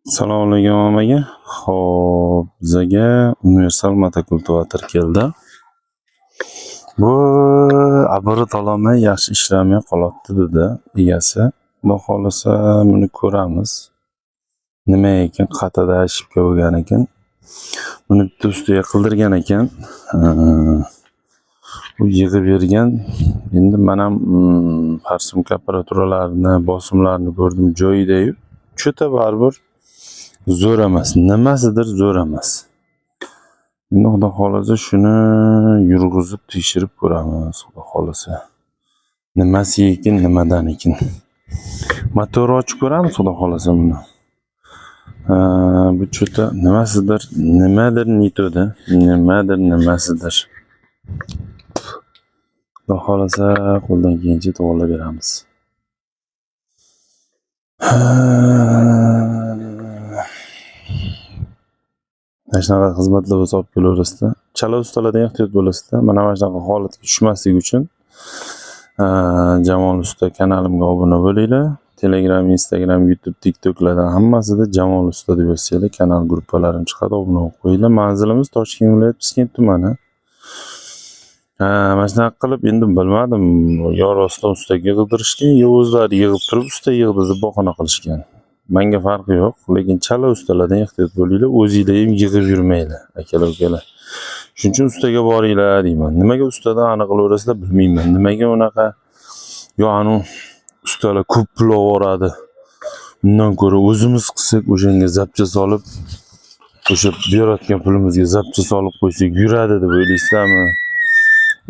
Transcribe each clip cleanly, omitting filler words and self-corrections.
Assalomu alaykum hammaga. Xo'p, bizaga universal motokultivator keldi. Bu abori ololmay yaxshi ishlamay qolyapti dedi egasi. Xudo xolasa buni ko'ramiz. Nima ekan, qatada shipka bo'lgan ekan. Buni bitta ustiga qildirgan ekan. U yig'ib bergan. Endi men ham parsum temperaturalarini, bosimlarini ko'rdim joyida-yu. Cho'ta baribir zo'r emas, nimasidir zo'r emas. Endi xudo xolasa shuni yurg'izib tekshirib ko'ramiz, xudo xolasa. Nimasi ekan, nimadan ekan. Motorni ochib ko'ramiz, xudo xolasa buni. Bu cho'ta nimadir nitoda, nimasidir. Xudo xolasa qo'ldan kelgancha to'g'rilab beramiz. Shunaqa xizmatlar bo'lsa olib kelaverasizda. Chala ustalardan ehtiyot bo'lasizda. Mana shunaqa holatga tushmaslik uchun Jamol usta kanalimga obuna bo'linglar. Telegram, Instagram, YouTube, TikToklardan hammasida Jamol usta deb yozsanglar, kanal gruppalarim chiqadi, obuna bo'lib qo'yinglar. Manzilimiz Toshkent viloyati Piskent tumani. Mana shunaqa qilib endi bilmadim, yo rostdan ustaga yig'dirishgan, yo o'zlari yig'ib turib usta yig'di deb bahona qilishgan. Menga farqi yo'q, lekin chala ustalardan ehtiyot bo'linglar, o'zingizlar ham yig'ib yurmanglar, akalar, ukalar. Shuning uchun ustaga boringlar deyman. Nimaga ustadan aniq qilaverasizlar bilmayman. Nimaga unaqa yo anu ustalar ko'p pul oladi. Undan ko'ra o'zimiz qilsak, o'shanga zapcha solib, o'sha berayotgan pulimizga zapcha solib qo'ysak yuradi deb o'ylaysizlarmi?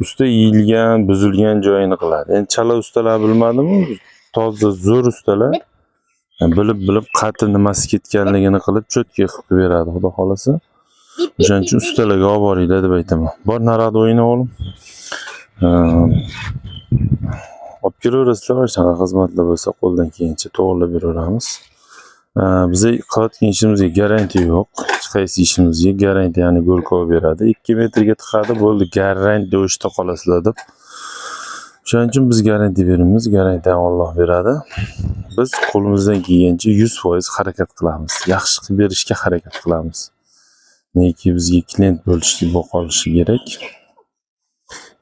Usta yeyilgan, buzilgan joyini qiladi. Endi chala ustalar bilmadimmi? Toza zo'r ustalar bilib qati nimasi ketganligini qilib cho'tka qilib beradi, xudo xolasa. O'shaning uchun ustalarga olib boringlar deb aytaman. Bor narada o'yna o'g'lim. Olib kelaverasizlar, shunaqa xizmatlar bo'lsa qo'ldan kelgancha to'g'rilab beraveramiz. Biz qilayotgan ishimizga garantiya yo'q. Hech qaysi ishimizga garantiya, ya'ni go'rkov beradi. 2 metrga tiqadi, bo'ldi, garantiya o'shda qolasizlar deb. Shuning uchun biz garantiya beramiz, garantiyani Alloh beradi. Biz qo'limizdan kelgancha 100% harakat qilamiz. Yaxshi qilib berishga harakat qilamiz. Neki bizga klient bo'lishi, qolishi kerak.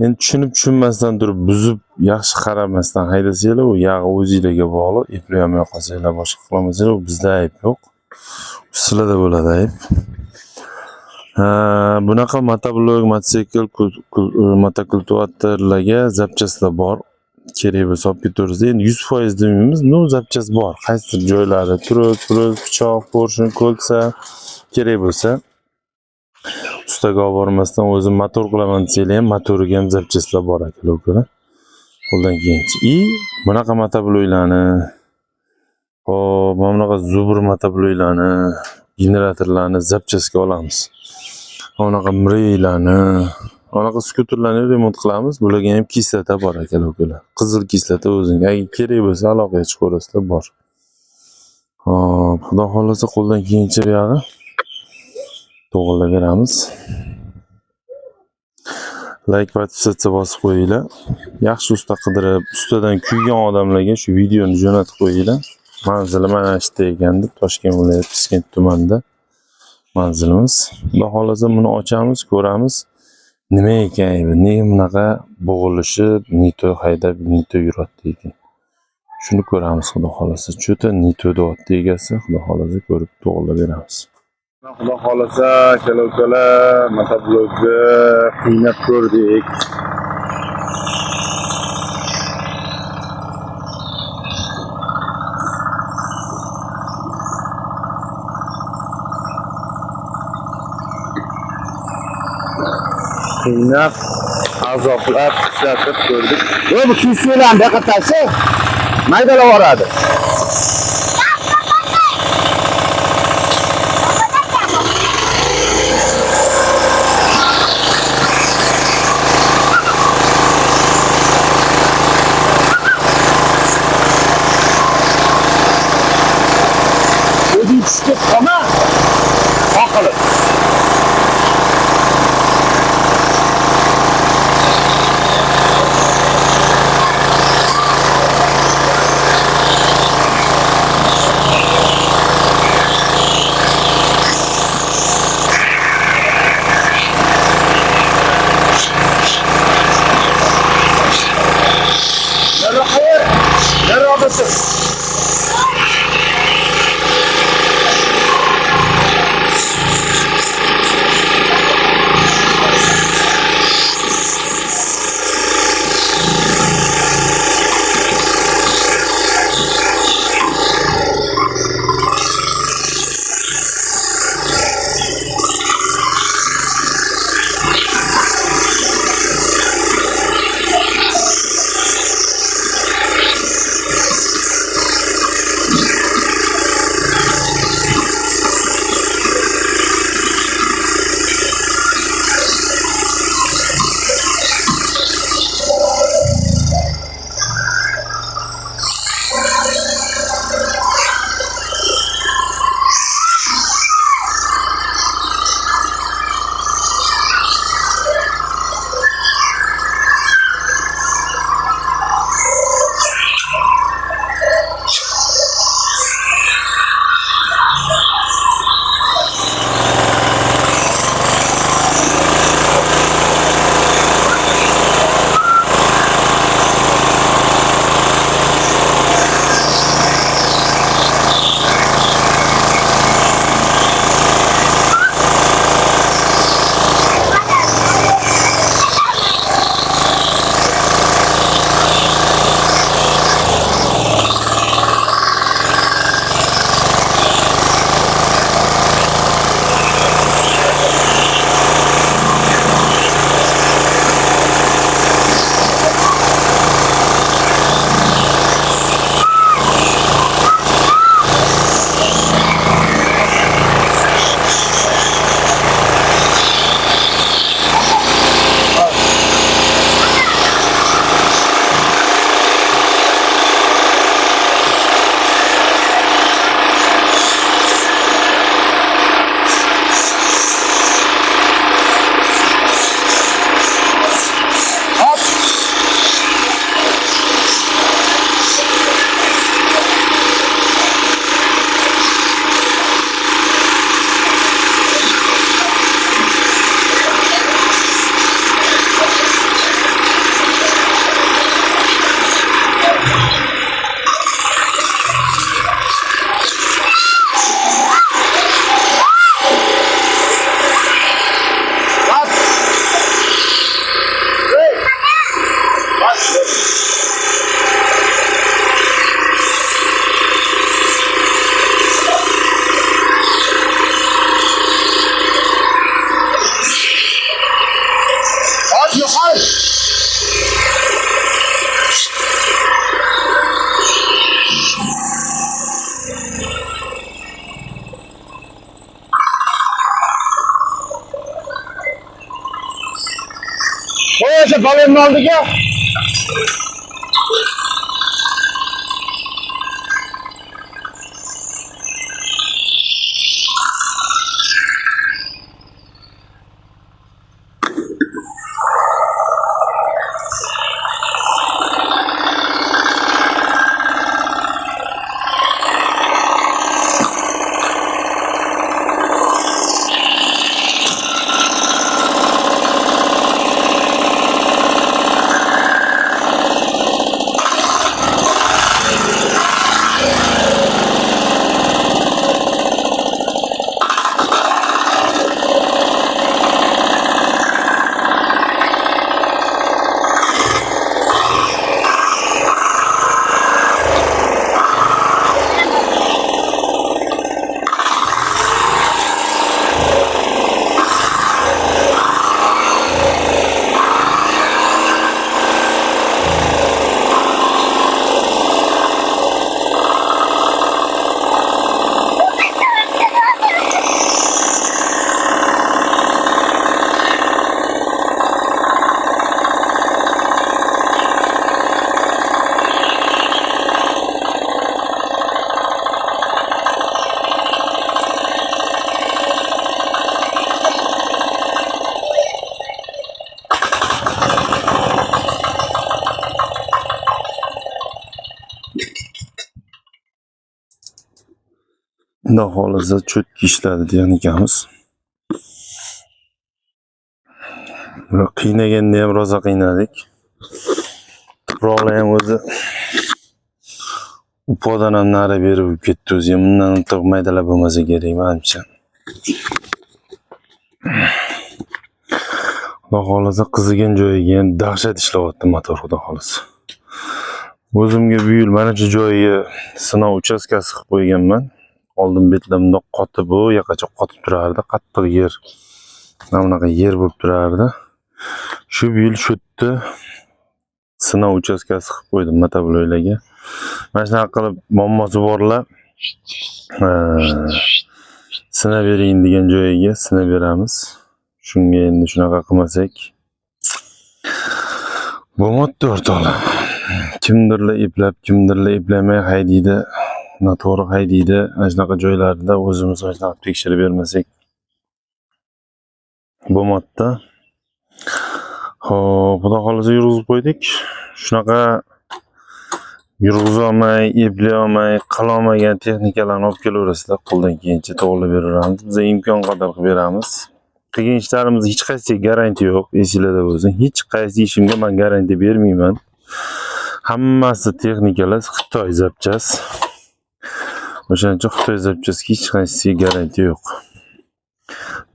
Endi tushunmasdan turib, buzib, yaxshi qaramasdan haydasanglar, u yog'i o'zingizlarga bog'liq. Eplayolmay qolsanglar, boshqa qilmasanglar, u bizda ayb yo'q. Sizlarda bo'ladi ayb. Bunaqa motoblok, mototsikl, motokultivatorlarga zapchastlar bor. Kerak bo'lsa olib ketaverasiz. Endi 100% demaymiz, zapchas bor. Qaysi joylari turib, pichoq, porshun, ko'lsa kerak bo'lsa ustaga olib bormasdan o'zim motor qilaman desanglar ham motoriga ham zapchastlar bor akalar, ukalar. Qo'ldan kelgancha. Bunaqa motobloklarni, hop, mana bunaqa zubr motobloklarni, generatorlarni zapchasga olamiz. Bunaqa mireylarni, bunaqa skuterlarni remont qilamiz. Bularga ham kislota bor akalar, ukalar. Qizil kislota o'zingizga agar kerak bo'lsa aloqaga chiqaverasizlar, bor. Hop, xudo xolasa qo'ldan kelgancha bu yog'i to'g'rilab beramiz. Like podpisatsiya bosib qo'yinglar. Yaxshi usta qidirib, ustadan kuygan odamlarga shu videoni jo'natib qo'yinglar. Manzili mana shu yerda ekan deb, Toshkent viloyati Piskent tumanida manzilimiz. Xudo xolasa buni ochamiz, ko'ramiz. Nima ekan, nega bunaqa bo'g'ilishib, nito haydab, nito yuradi ekan. Shuni ko'ramiz, xudo xolasa. Cho'ta nito deyapti egasi, xudo xolasa ko'rib to'g'rilab beramiz. Xudo xolasa, akalar, motoblokni qiynab ko'rdik. Qiynab, azoblab, ishlatib ko'rdik. Bu kishilarni qatasi maydalab boradi. Tushib qolma. Qoqilib. o'sha balonni oldiga. Xudo xolisa cho'tki ishladi degan ekanmiz. Biroq qiynaganda ham rosa qiynadik. Tuproqlar ham o'zi upodan ham nari beri bo'lib ketdi o'zi. Bundan ortiq maydalab bo'lmasa kerak menimcha. Xudo xolisa qizigan joyiga ham dahshat ishlayapti motor, xudo xolisa. O'zimga bu yil mana shu joyiga sinov uchastkasi qilib qo'yganman. Oldin betlamda qotib, bu yoqacha qotib turardi, qattiq yer. Mana bunaqa yer bo'lib turardi. Shu yil shu yerda sinov uchastkasi qilib qo'ydim motobloklarga. Mana shunaqa qilib muammosi borlar sinab bering degan joyiga sinab beramiz. Shunga endi shunaqa qilmasak bo'lmaydi o'rtoqlar. Kimdirlar eplab, kimdirlar eplamay haydaydi. Noto'g'ri haydaydi. Ana shunaqa joylarda o'zimiz mana shunaqa tekshirib bermasak bo'lmaydi. Xo'p, xudo xolisa yurg'izib qo'ydik. Shunaqa yurg'iza olmay, eplay olmay, qila olmagan texnikalarni olib kelaverasizlar. Qo'ldan kelgancha to'g'rilab beraveramiz. Biz imkon qadar qilib beramiz. Qilgan ishlarimiz hech qaysiga garantiya yo'q. Esingizda bo'lsin. Hech qaysi ishimga men garantiya bermayman. Hammasi texnikalar Xitoy zapchas. O'shaning uchun Xitoy zapchasiga hech qaysiga garantiya yo'q.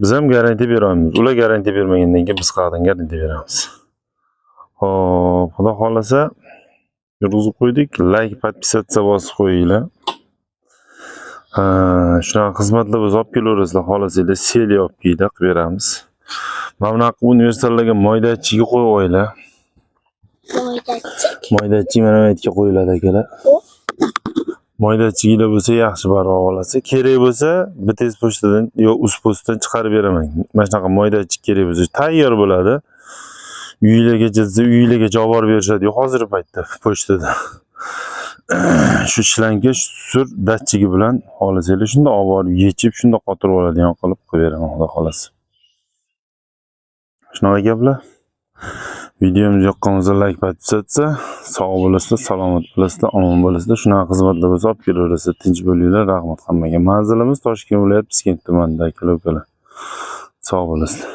Biz ham garantiya beramiz. Ular garantiya bermagandan keyin biz qayerdan garantiya beramiz? Xo'p, xudo xolasa yurg'izib qo'ydik. Like, podpisatsiya bosib qo'yinglar. Shunaqa xizmatlar biz olib kelaverasizlar, xohlasanglar seli olib kelinglar, qilib beramiz. Mana bunaqa universallarga moydachiga qo'yib qo'yinglar. Moydachi mana bu yerga qo'yiladi akalar. Moydachilar bo'lsa yaxshi baroq olasiz. Kerak bo'lsa BTS pochtadan yo Uzpostdan chiqarib beraman. Mana shunaqa moydachi kerak bo'lsa tayyor bo'ladi. Uylargacha olib borib berishadi. Hozirgi paytda pochtada. Shu shlanka sur datchigi bilan xohlasanglar shunda olib borib yechib, shunda qotirib oladigan qilib beraman, xudo xolasa. Shunaqa gaplar. Videomiz yoqqan bo'lsa like, podpisatsiya, sog' bo'lasizlar, salomat bo'lasizlar, omon bo'lasizlar. Shunaqa xizmatlar bo'lsa olib kelaverasizlar. Tinch bo'linglar. Rahmat hammaga. Manzilimiz Toshkent viloyati Piskent tumanida akalar. Sog' bo'lasizlar.